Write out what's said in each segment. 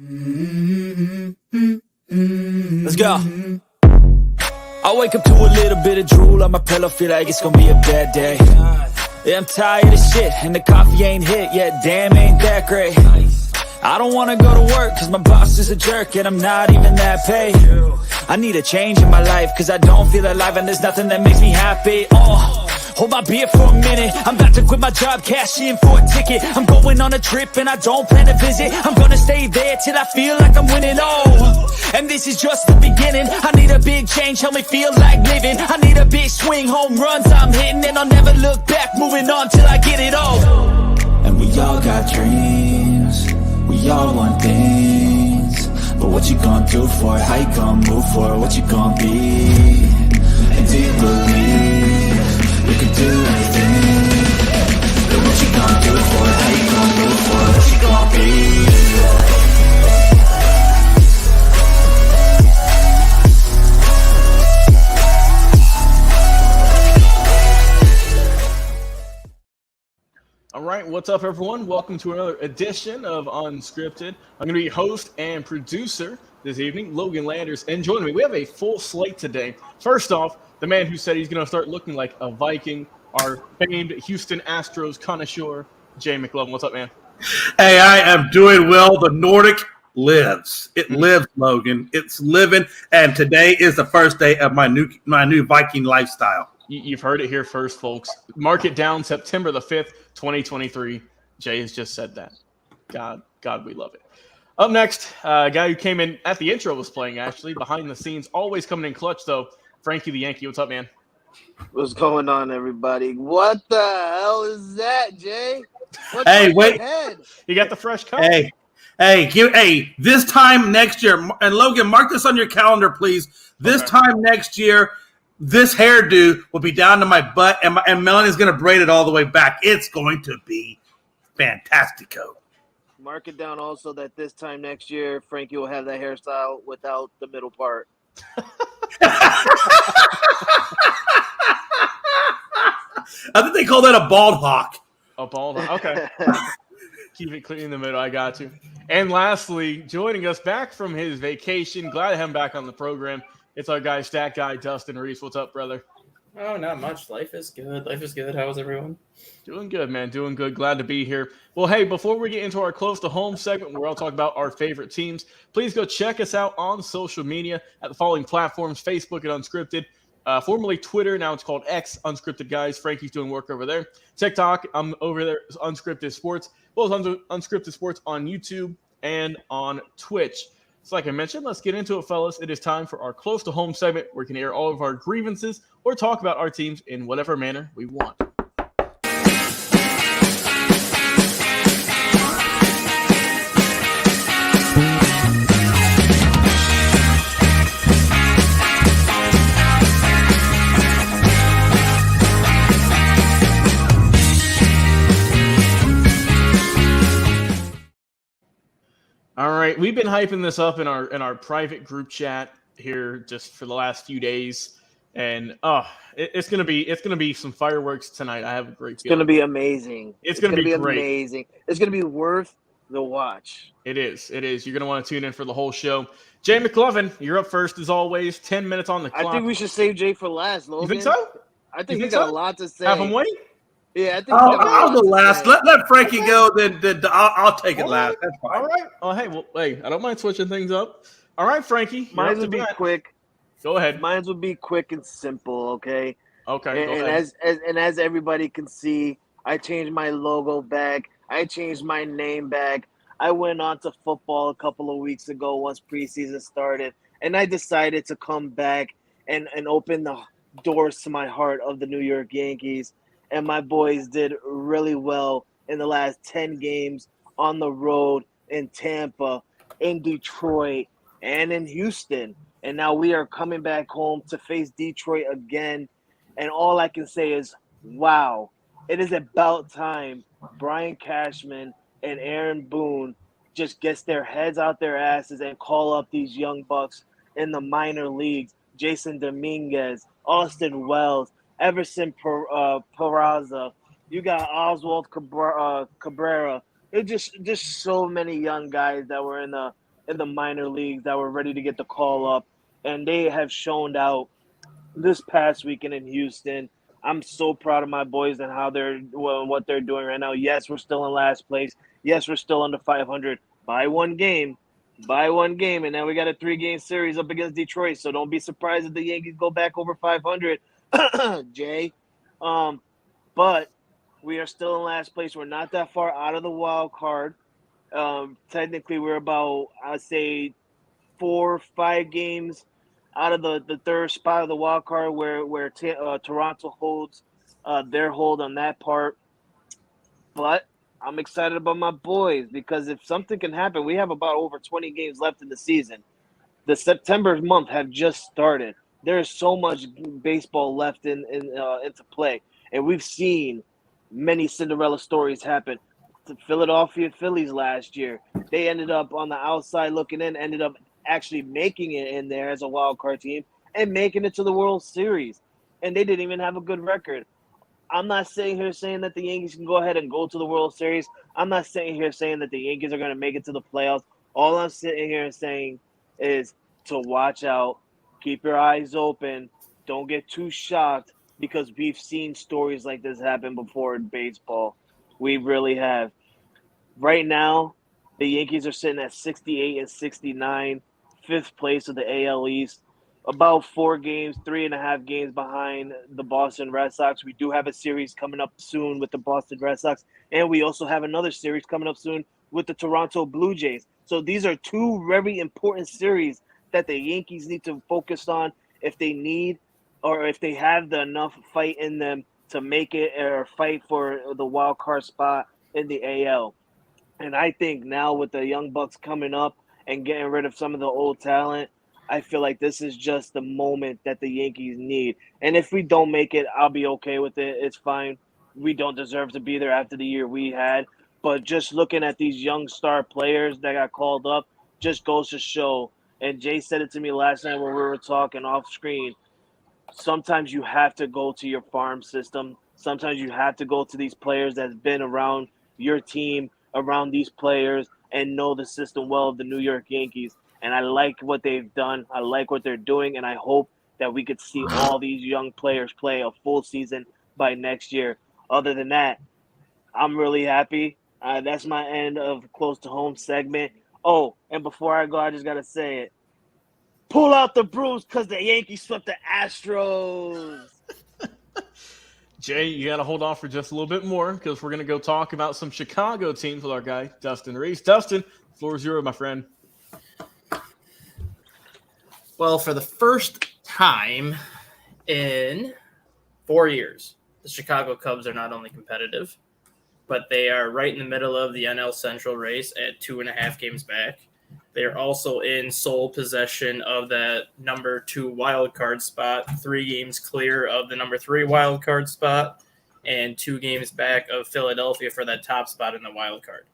Let's go. I wake up to a little bit of drool on my pillow, feel like it's gonna be a bad day. Yeah, I'm tired of shit, and the coffee ain't hit yet, damn, ain't that great. I don't wanna go to work, cause my boss is a jerk, and I'm not even that paid. I need a change in my life, cause I don't feel alive, and there's nothing that makes me happy. Hold my beer for a minute, I'm about to quit my job, cash in for a ticket. I'm going on a trip and I don't plan to visit. I'm gonna stay there till I feel like I'm winning, and this is just the beginning. I need a big change, help me feel like living. I need a big swing, home runs I'm hitting, and I'll never look back, moving on till I get it all. And we all got dreams, we all want things, but what you gonna do for it? How you gonna move for it? What you gonna be? And do you believe you can do anything? But what you gonna do for it? How you gonna move for it? What you gonna be? All right, what's up, everyone? Welcome to another edition of Unscripted. I'm going to be host and producer this evening, Logan Landers, and joining me, we have a full slate today. First off, the man who said he's going to start looking like a Viking, our famed Houston Astros connoisseur, Jay McLovin. What's up, man? Hey, I am doing well. The Nordic lives. It lives, Logan. It's living, and today is the first day of my new Viking lifestyle. You've heard it here first, folks. Mark it down September the 5th, 2023. Jay has just said that. God, we love it. Up next, a guy who came in at the intro was playing, actually, behind the scenes, always coming in clutch, though. Frankie the Yankee. What's up, man? What's going on, everybody? What the hell is that, Jay? What's Hey, on wait. your head? You got the fresh cut? Hey, this time next year, and Logan, mark this on your calendar, please. This time next year, this hairdo will be down to my butt, and Melanie's going to braid it all the way back. It's going to be fantastico. Mark it down also that this time next year, Frankie will have that hairstyle without the middle part. I think they call that a bald hawk. A bald hawk. Okay. Keep it clean in the middle. I got you. And lastly, joining us back from his vacation, glad to have him back on the program. It's our guy, stat guy, Dustin Reese. What's up, brother? Oh, not much. Life is good. How was everyone? Doing good, man. Doing good. Glad to be here. Well, hey, before we get into our close to home segment where I'll talk about our favorite teams, please go check us out on social media at the following platforms: Facebook at Unscripted, formerly Twitter, now it's called X, Unscripted Guys. Frankie's doing work over there. TikTok, I'm over there, Unscripted Sports, as well as Unscripted Sports on YouTube and on Twitch. So like I mentioned, let's get into it, fellas. It is time for our close to home segment where we can air all of our grievances or talk about our teams in whatever manner we want. All right, we've been hyping this up in our private group chat here just for the last few days, and it's gonna be some fireworks tonight. I have a great feeling. It's gonna be amazing. It's gonna be great. Amazing. It's gonna be worth the watch. It is. You're gonna want to tune in for the whole show. Jay McLovin, you're up first as always. 10 minutes on the clock. I think we should save Jay for last, Logan. You think so? I think we got a lot to say. Have him wait. Yeah, I think I'll go last. Let Frankie go. Then I'll take it last. That's fine. All right. Oh, hey, I don't mind switching things up. All right, Frankie. Mine would be quick. Go ahead. Mine would be quick and simple. Okay. Okay. And as everybody can see, I changed my logo back. I changed my name back. I went on to football a couple of weeks ago once preseason started, and I decided to come back and open the doors to my heart of the New York Yankees. And my boys did really well in the last 10 games on the road in Tampa, in Detroit, and in Houston. And now we are coming back home to face Detroit again. And all I can say is, wow, it is about time Brian Cashman and Aaron Boone just gets their heads out their asses and call up these young bucks in the minor leagues. Jason Dominguez, Austin Wells, Everson Peraza, you got Oswald Cabrera. It's just so many young guys that were in the in the minor leagues that were ready to get the call up, and they have shown out this past weekend in Houston. I'm so proud of my boys and how what they're doing right now. Yes, we're still in last place. Yes, we're still under 500 by one game, and now we got a 3-game series up against Detroit. So don't be surprised if the Yankees go back over 500, Jay. But we are still in last place. We're not that far out of the wild card. Technically, we're about, I'd say, 4 or 5 games out of the third spot of the wild card where Toronto holds their hold on that part. But I'm excited about my boys because if something can happen, we have about over 20 games left in the season. The September month have just started. There is so much baseball left into play, and we've seen many Cinderella stories happen. The Philadelphia Phillies last year, they ended up on the outside looking in, ended up actually making it in there as a wild card team and making it to the World Series, and they didn't even have a good record. I'm not sitting here saying that the Yankees can go ahead and go to the World Series. I'm not sitting here saying that the Yankees are going to make it to the playoffs. All I'm sitting here saying is to watch out, keep your eyes open, don't get too shocked because we've seen stories like this happen before in baseball. We really have. Right now, the Yankees are sitting at 68 and 69, fifth place of the AL East. About 4 games, 3.5 games behind the Boston Red Sox. We do have a series coming up soon with the Boston Red Sox, and we also have another series coming up soon with the Toronto Blue Jays. So these are 2 very important series that the Yankees need to focus on if they need or if they have the enough fight in them to make it or fight for the wild card spot in the AL. And I think now with the young Bucks coming up and getting rid of some of the old talent, I feel like this is just the moment that the Yankees need. And if we don't make it, I'll be okay with it. It's fine. We don't deserve to be there after the year we had. But just looking at these young star players that got called up just goes to show. And Jay said it to me last night when we were talking off screen. Sometimes you have to go to your farm system. Sometimes you have to go to these players that's been around your team, around these players, and know the system well of the New York Yankees. And I like what they've done. I like what they're doing, and I hope that we could see all these young players play a full season by next year. Other than that, I'm really happy. That's my end of Close to Home segment. Oh, and before I go, I just got to say it. Pull out the brooms because the Yankees swept the Astros. Jay, you got to hold on for just a little bit more because we're going to go talk about some Chicago teams with our guy, Dustin Reese. Dustin, the floor is yours, my friend. Well, for the first time in 4 years, the Chicago Cubs are not only competitive, but they are right in the middle of the NL Central race at 2.5 games back. They are also in sole possession of that number 2 wild card spot, 3 games clear of the number 3 wild card spot, and 2 games back of Philadelphia for that top spot in the wild card.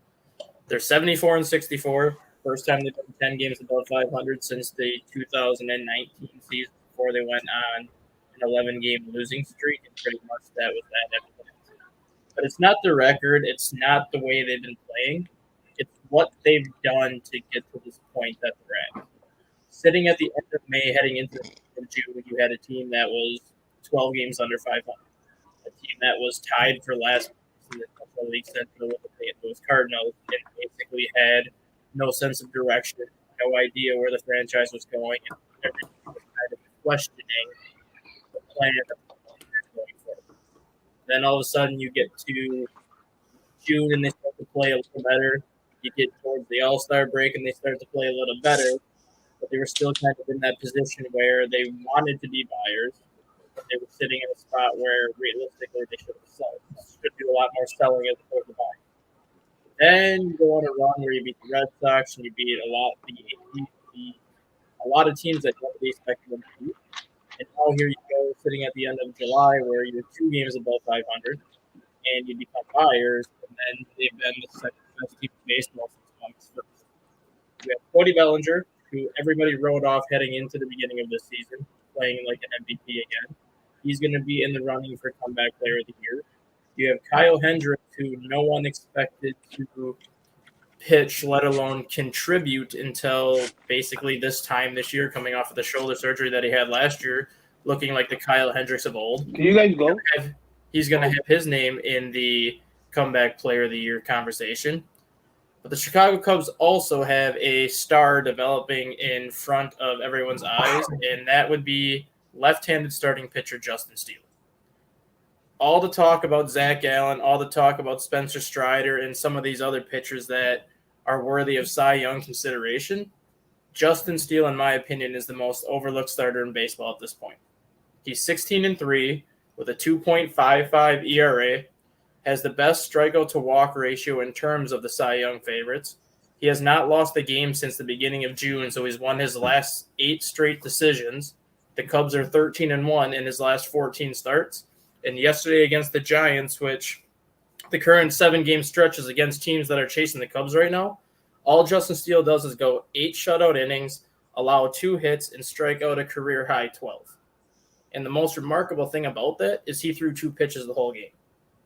They're 74 and 64. First time they've been 10 games above 500 since the 2019 season before they went on an 11-game losing streak, and pretty much that was that. But it's not the record. It's not the way they've been playing. It's what they've done to get to this point that they're at. Sitting at the end of May, heading into June, you had a team that was 12 games under 500. A team that was tied for last in the Central League Central with the St. Louis Cardinals and basically had no sense of direction, no idea where the franchise was going, and everyone was kind of questioning the plan going forward. Then all of a sudden you get to June and they start to play a little better. You get towards the All-Star break and they start to play a little better, but they were still kind of in that position where they wanted to be buyers, but they were sitting in a spot where realistically they should do a lot more selling as opposed to buying. Then you go on a run where you beat the Red Sox and you beat a lot of teams that nobody expected them to beat. And now here you go sitting at the end of July where you're 2 games above 500 and you become buyers, and then they've been the second best team in baseball since August 1st. You have Cody Bellinger, who everybody wrote off heading into the beginning of this season, playing like an MVP again. He's going to be in the running for comeback player of the year. You have Kyle Hendricks, who no one expected to pitch, let alone contribute until basically this time this year, coming off of the shoulder surgery that he had last year, looking like the Kyle Hendricks of old. Can you guys go? He's going to have his name in the comeback player of the year conversation. But the Chicago Cubs also have a star developing in front of everyone's eyes, and that would be left-handed starting pitcher Justin Steele. All the talk about Zach Allen, all the talk about Spencer Strider, and some of these other pitchers that are worthy of Cy Young consideration, Justin Steele, in my opinion, is the most overlooked starter in baseball at this point. He's 16-3 with a 2.55 ERA, has the best strikeout to walk ratio in terms of the Cy Young favorites. He has not lost a game since the beginning of June, so he's won his last 8 straight decisions. The Cubs are 13-1 in his last 14 starts. And yesterday against the Giants, which the current 7-game stretch is against teams that are chasing the Cubs right now, all Justin Steele does is go 8 shutout innings, allow 2 hits, and strike out a career-high 12. And the most remarkable thing about that is he threw 2 pitches the whole game.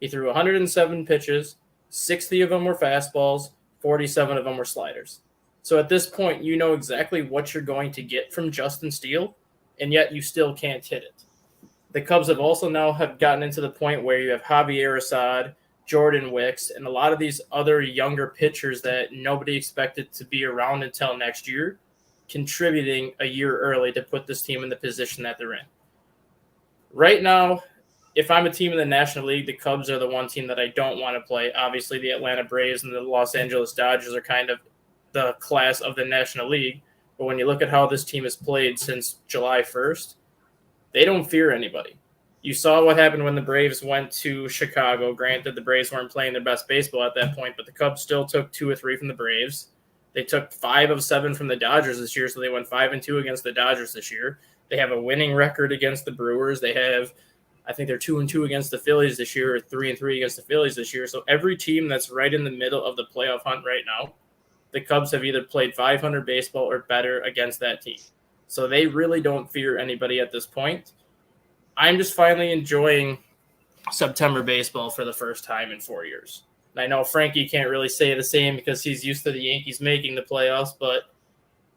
He threw 107 pitches, 60 of them were fastballs, 47 of them were sliders. So at this point, you know exactly what you're going to get from Justin Steele, and yet you still can't hit it. The Cubs have also now gotten into the point where you have Javier Assad, Jordan Wicks, and a lot of these other younger pitchers that nobody expected to be around until next year, contributing a year early to put this team in the position that they're in. Right now, if I'm a team in the National League, the Cubs are the one team that I don't want to play. Obviously, the Atlanta Braves and the Los Angeles Dodgers are kind of the class of the National League. But when you look at how this team has played since July 1st, they don't fear anybody. You saw what happened when the Braves went to Chicago. Granted, the Braves weren't playing their best baseball at that point, but the Cubs still took 2 or 3 from the Braves. They took 5 of 7 from the Dodgers this year, so they went 5-2 against the Dodgers this year. They have a winning record against the Brewers. They have, I think they're 2-2 against the Phillies this year, or 3-3 against the Phillies this year. So every team that's right in the middle of the playoff hunt right now, the Cubs have either played 500 baseball or better against that team. So they really don't fear anybody at this point. I'm just finally enjoying September baseball for the first time in 4 years. And I know Frankie can't really say the same because he's used to the Yankees making the playoffs, but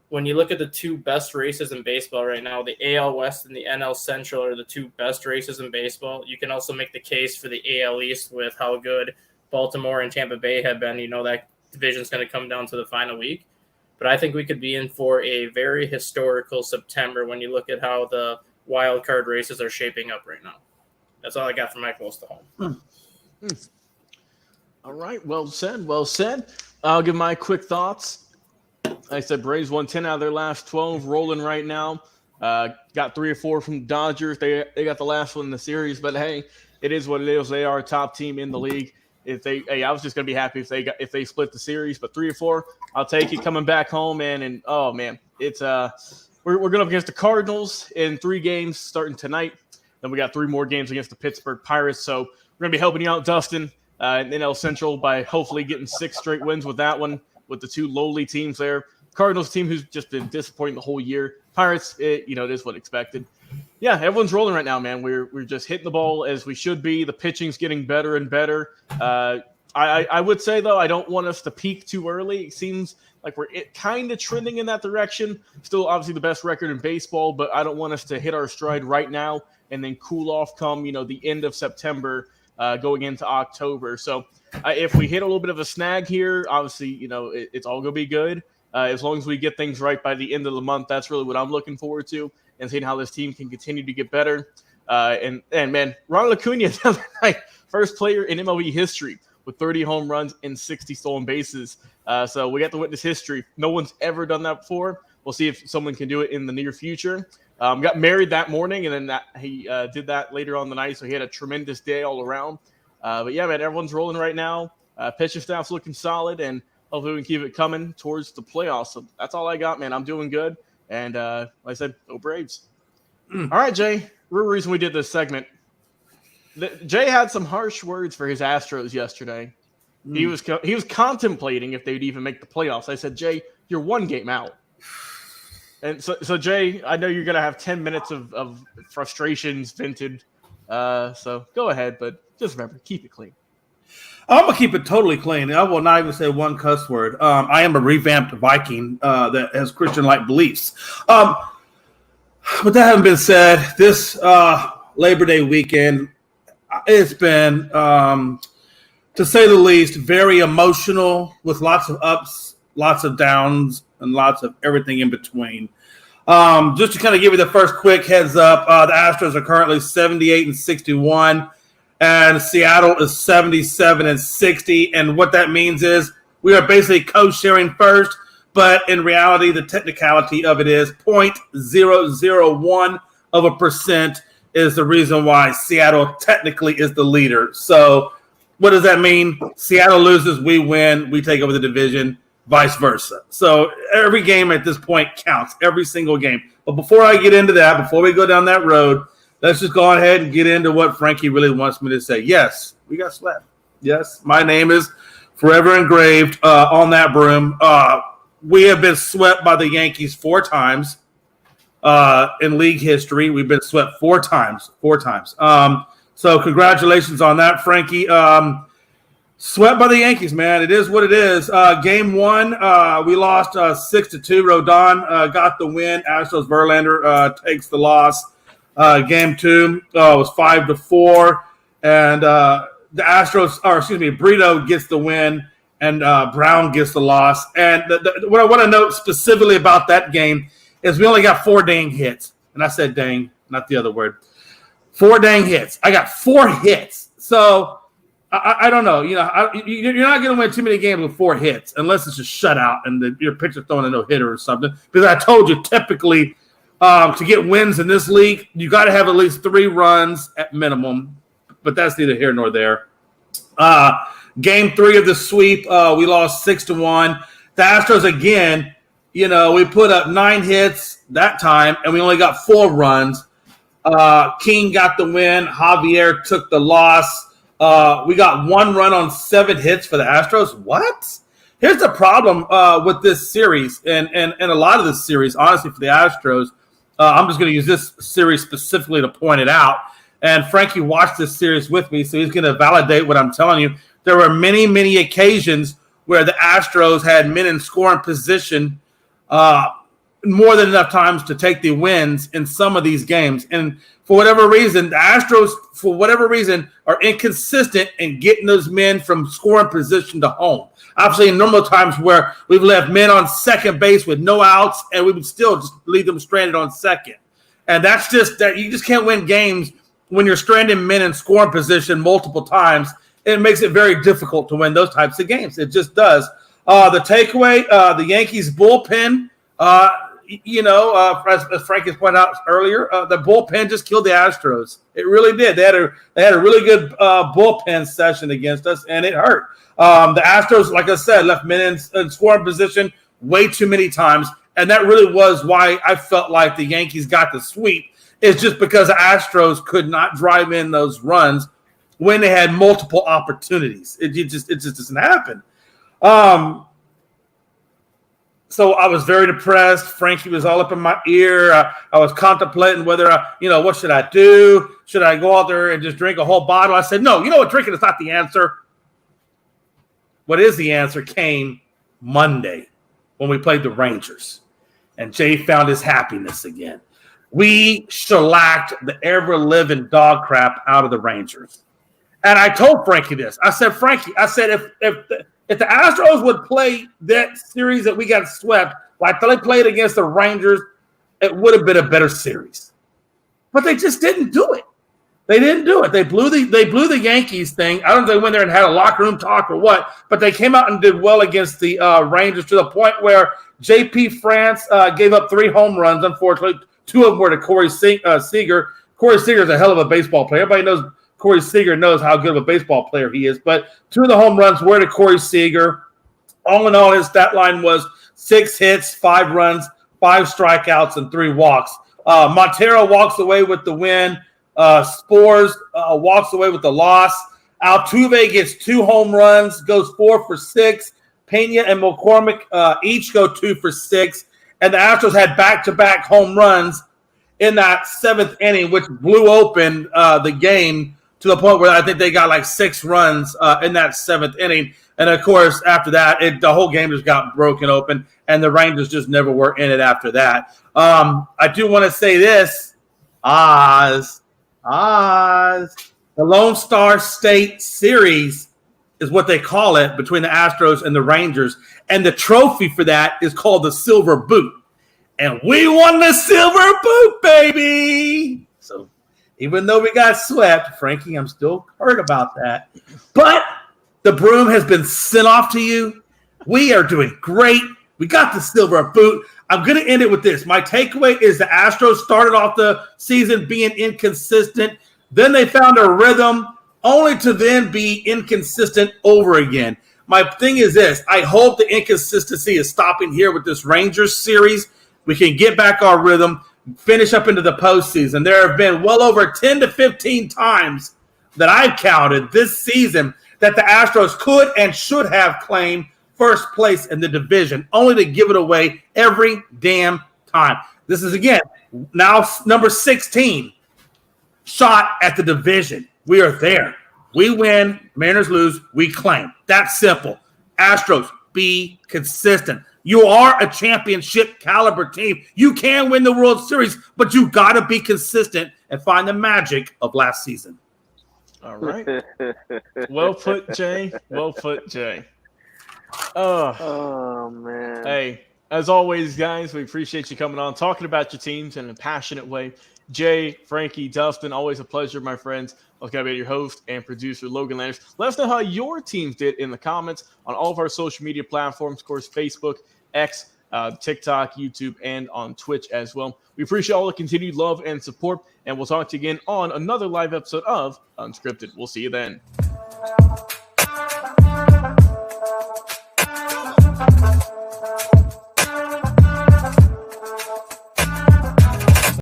when you look at the 2 best races in baseball right now, the AL West and the NL Central are the 2 best races in baseball. You can also make the case for the AL East with how good Baltimore and Tampa Bay have been. You know that division's going to come down to the final week. But I think we could be in for a very historical September when you look at how the wild card races are shaping up right now. That's all I got from my close to home. All right. Well said. Well said. I'll give my quick thoughts. I said Braves won 10 out of their last 12, rolling right now. Got 3 or 4 from the Dodgers. They got the last one in the series, but hey, it is what it is. They are a top team in the league. I was just gonna be happy if they split the series, but 3 or 4, I'll take it. Coming back home, man, and oh man, it's we're going up against the Cardinals in 3 games starting tonight. Then we got 3 more games against the Pittsburgh Pirates. So we're gonna be helping you out, Dustin, in NL Central by hopefully getting 6 straight wins with that one, with the 2 lowly teams there. Cardinals team who's just been disappointing the whole year. Pirates, it is what expected. Yeah, everyone's rolling right now, man. We're just hitting the ball as we should be. The pitching's getting better and better. I would say, though, I don't want us to peak too early. It seems like we're kind of trending in that direction. Still, obviously, the best record in baseball, but I don't want us to hit our stride right now and then cool off come, the end of September going into October. So if we hit a little bit of a snag here, obviously, it's all going to be good. As long as we get things right by the end of the month, that's really what I'm looking forward to, and seeing how this team can continue to get better. And man, Ronald Acuna the other night, first player in MLB history with 30 home runs and 60 stolen bases. So we got to witness history. No one's ever done that before. We'll see if someone can do it in the near future. Got married that morning, and then he did that later on the night, so he had a tremendous day all around. But yeah, man, everyone's rolling right now. Pitching staff's looking solid, and hopefully we can keep it coming towards the playoffs. So that's all I got, man. I'm doing good. And like I said, go Braves. All right, Jay. Real reason we did this segment. Jay had some harsh words for his Astros yesterday. He was contemplating if they'd even make the playoffs. I said, Jay, you're 1 game out. And so Jay, I know you're going to have 10 minutes of frustrations vented. So go ahead, but just remember, keep it clean. I'm gonna keep it totally clean. I will not even say one cuss word. I am a revamped Viking that has Christian-like beliefs. But that having been said, this Labor Day weekend, it's been, to say the least, very emotional with lots of ups, lots of downs, and lots of everything in between. Just to kind of give you the first quick heads up, the Astros are currently 78-61, and Seattle is 77-60. And what that means is we are basically co-sharing first, but in reality, the technicality of it is 0.001% is the reason why Seattle technically is the leader. So what does that mean? Seattle loses, we win, we take over the division, vice versa. So every game at this point counts, every single game. But before I get into that, before we go down that road, let's just go ahead and get into what Frankie really wants me to say. Yes, we got swept. Yes, my name is forever engraved on that broom. We have been swept by the Yankees 4 times in league history. We've been swept 4 times. So congratulations on that, Frankie. Swept by the Yankees, man. It is what it is. Game 1, we lost 6-2. Rodon got the win. Astros Verlander takes the loss. Game 2 was 5-4, and the Astros, Brito gets the win, and Brown gets the loss. And what I want to note specifically about that game is we only got 4 dang hits, and I said dang, not the other word. 4 dang hits. I got 4 hits, so I don't know. You're not going to win too many games with 4 hits unless it's a shutout and your pitcher throwing a no-hitter or something. Because I told you, typically, to get wins in this league, you got to have at least 3 runs at minimum. But that's neither here nor there. Game 3 of the sweep, we lost 6-1. The Astros, again, we put up 9 hits that time, and we only got 4 runs. King got the win. Javier took the loss. We got 1 run on 7 hits for the Astros. What? Here's the problem with this series, and a lot of this series, honestly, for the Astros. I'm just going to use this series specifically to point it out. And Frankie watched this series with me, so he's going to validate what I'm telling you. There were many, many occasions where the Astros had men in scoring position more than enough times to take the wins in some of these games. And for whatever reason, the Astros, are inconsistent in getting those men from scoring position to home. Obviously, in normal times where we've left men on second base with no outs, and we would still just leave them stranded on second. And that's just that you just can't win games when you're stranding men in scoring position multiple times. It makes it very difficult to win those types of games. It just does. The takeaway, the Yankees bullpen, as Frank has pointed out earlier, the bullpen just killed the Astros. It really did. They had a really good bullpen session against us, and it hurt. The Astros, like I said, left men in scoring position way too many times, and that really was why I felt like the Yankees got the sweep. It's just because the Astros could not drive in those runs when they had multiple opportunities. It just doesn't happen. So I was very depressed. Frankie was all up in my ear. I was contemplating whether, what should I do? Should I go out there and just drink a whole bottle? I said, no, you know what? Drinking is not the answer. What is the answer came Monday when we played the Rangers. And Jay found his happiness again. We shellacked the ever-living dog crap out of the Rangers. And I told Frankie this. I said, Frankie, if the Astros would play that series that we got swept like they played against the Rangers, it would have been a better series. But they just didn't do it. They didn't do it. They blew the Yankees thing. I don't know if they went there and had a locker room talk or what, but they came out and did well against the Rangers to the point where J.P. France gave up 3 home runs. Unfortunately, 2 of them were to Corey Seager. Corey Seager is a hell of a baseball player. Everybody knows Corey Seager knows how good of a baseball player he is. But 2 of the home runs were to Corey Seager. All in all, his stat line was 6 hits, 5 runs, 5 strikeouts, and 3 walks. Montero walks away with the win. Spores walks away with the loss. Altuve gets 2 home runs, goes 4 for 6. Pena and McCormick each go 2 for 6. And the Astros had back-to-back home runs in that 7th inning, which blew open the game to the point where I think they got like 6 runs in that 7th inning. And, of course, after that, the whole game just got broken open, and the Rangers just never were in it after that. I do want to say this. Oz. The Lone Star State Series is what they call it between the Astros and the Rangers. And the trophy for that is called the Silver Boot. And we won the Silver Boot, baby! So even though we got swept, Frankie, I'm still hurt about that. But the broom has been sent off to you. We are doing great. We got the Silver Boot. I'm going to end it with this. My takeaway is the Astros started off the season being inconsistent. Then they found a rhythm, only to then be inconsistent over again. My thing is this. I hope the inconsistency is stopping here with this Rangers series. We can get back our rhythm, finish up into the postseason. There have been well over 10 to 15 times that I've counted this season that the Astros could and should have claimed first place in the division, only to give it away every damn time. This is, again, now number 16 shot at the division. We are there. We win, Mariners lose, we claim. That's simple. Astros, be consistent. You are a championship caliber team. You can win the World Series, but you got to be consistent and find the magic of last season. All right. Well put, Jay. Well put, Jay. Oh, man. Hey, as always, guys, we appreciate you coming on, talking about your teams in a passionate way. Jay, Frankie, Dustin, always a pleasure, my friends. I was going to be your host and producer, Logan Landers. Let us know how your teams did in the comments on all of our social media platforms, of course, Facebook, X, TikTok, YouTube, and on Twitch as well. We appreciate all the continued love and support, and we'll talk to you again on another live episode of Unscripted. We'll see you then.